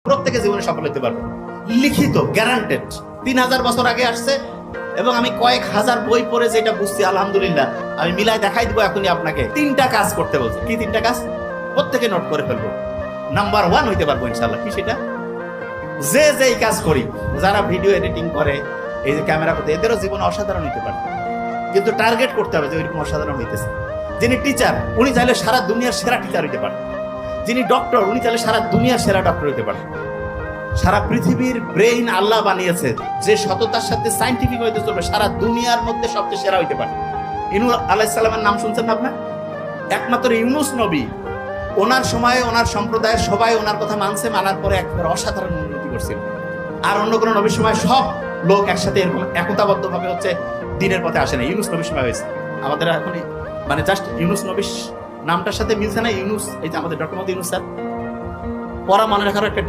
প্রত্যেকে জীবনে সফল হতে পারবে, লিখিত গ্যারান্টেড। 3000 বছর আগে আসছে এবং আমি কয়েক হাজার বই পড়ে যেটা বুঝছি, আলহামদুলিল্লাহ আমি মিলাই দেখাই দিব এখনই আপনাকে। 3টা কাজ করতে বলছে। কি 3টা কাজ? প্রত্যেকে নোট করে ফেলবো। নাম্বার 1 হইতে পারবো ইনশাআল্লাহ। কি সেটা? যে যেই কাজ করি, যারা ভিডিও এডিটিং করে, এই যে ক্যামেরা করতে, এদেরও জীবন অসাধারণ হইতে পারে, কিন্তু টার্গেট করতে হবে যে ওইরকম অসাধারণ হইতেছে। যিনি টিচার, উনি চাইলে সারা দুনিয়ার সেরা টিচার হইতে পারে। যিনি ডক্টর, উনি চাইলে সারা দুনিয়ার সেরা ডক্টর হইতে পারে। সারা পৃথিবীর ব্রেইন আল্লাহ বানিয়েছে, যে সততার সাথে সায়েন্টিফিক হইতে চলবে, সারা দুনিয়ার মধ্যে সবচেয়ে সেরা হইতে পারে। ইউনূস আলাইহিস সালামের নাম শুনছেন না আপনার? একমাত্র ইউনূস নবী, ওনার সময় ওনার সম্প্রদায়ের সবাই ওনার কথা মানছে, মানার পরে একবার অসাধারণ উন্নতি করছিল। আর অন্য কোনো নবীর সময় সব লোক একসাথে এরকম একতাবদ্ধ ভাবে হচ্ছে দিনের পথে আসে না। ইউনূস নবীর সময় হয়েছে। আমাদের এখন মানে জাস্ট ইউনূস নবীর নামটার সাথে মিলছে না। ইউনূস, এই যে আমাদের ডক্টর মোহাম্মদ ইউনূস স্যার, পড়া মনে রাখার একটা